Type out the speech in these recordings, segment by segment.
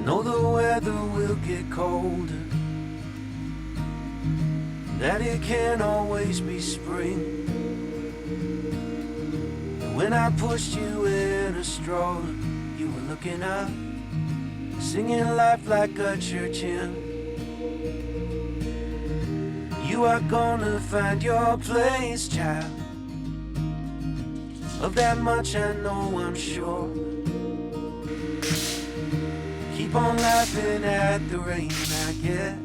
Know the weather will get colder, that it can't always be spring. And when I pushed you in a stroller, you were looking up, singing life like a church hymn. You are gonna find your place, child. Of that much I know, I'm sure. Keep on laughing at the rain, I guess.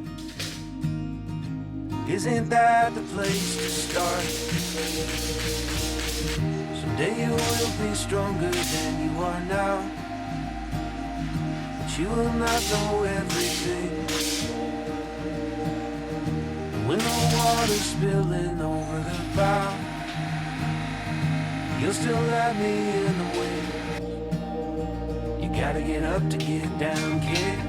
Isn't that the place to start? Someday you will be stronger than you are now, but you will not know everything. When the water's spilling over the bow, you'll still let me in the wind. You gotta get up to get down, kid.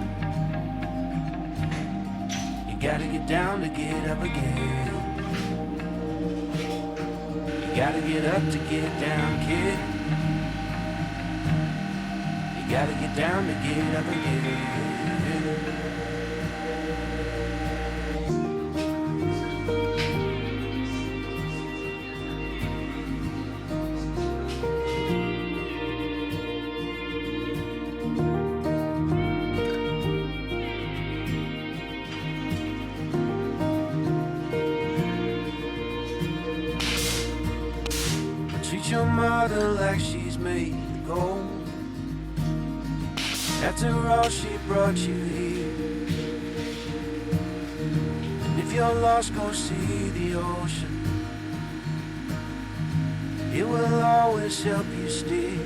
You gotta get down to get up again. You gotta get up to get down, kid. You gotta get down to get up again. Treat your mother like she's made of gold. After all, she brought you here. And if you're lost, go see the ocean. It will always help you steer.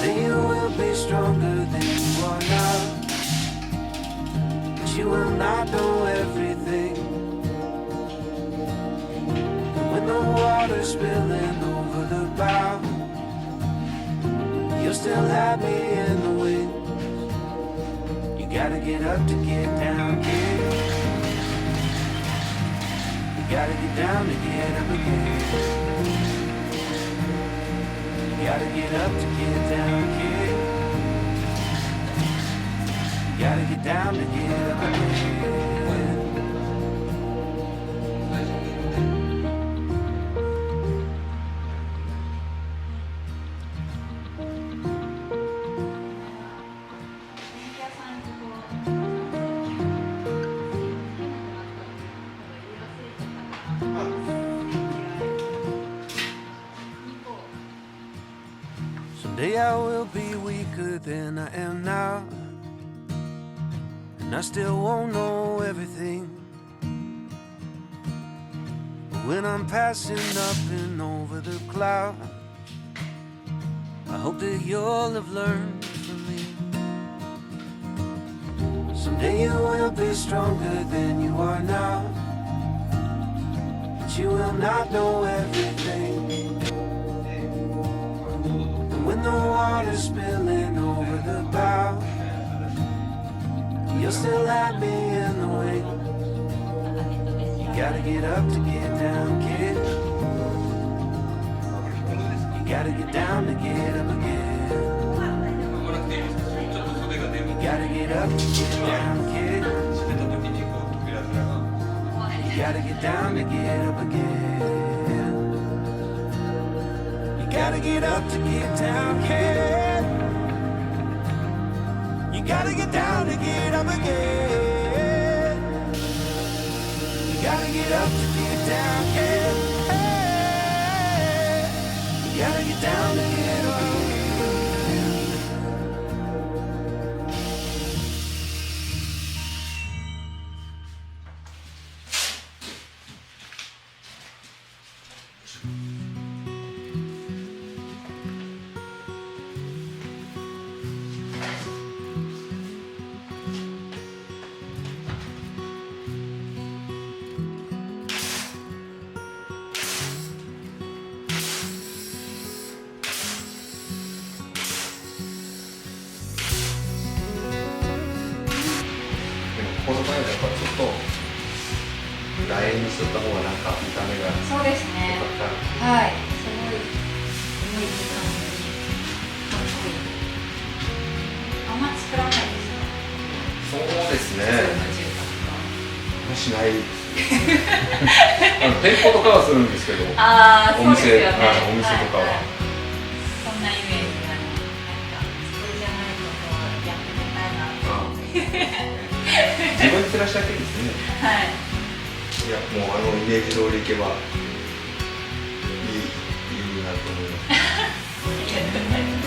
That you will be stronger than you are now. But you will not know everything. When the water's spilling over the bow, you'll still have me in the wind. You gotta get up to get down, kid. You gotta get down to get up again. You gotta get up to get down, kid. You gotta get down to get up again. Someday I will be weaker than I am now, and I still won't know everything. But when I'm passing up and over the clouds, I hope that you'll have learned from me. Someday you will be stronger than you are now, but you will not know everything. When the water's spilling over the bow, you'll still have me in the wings. You gotta get up to get down, kid. You gotta get down to get up again. You gotta get up to get down, kid. You gotta get down to get up again. Gotta get up to get down, kid. You gotta get down to get up again. You gotta get up to get down, kid. Hey, you gotta get down to get up again.この場合はやっぱちょっと楕円にしとった方がなんか見た目がそうですね。良かった。はい。すごい重い時間にかっこいい。あんま作らないですか？そうですね。普通の住宅しないです店舗とかはするんですけど、か。ああ、そうですよね。お店とかは。そんなイメージがなんかそれじゃないことをやってみたいなと思って。自分で照らしだけですね。はい。いやもうイメージ通りいけばいいなと思います。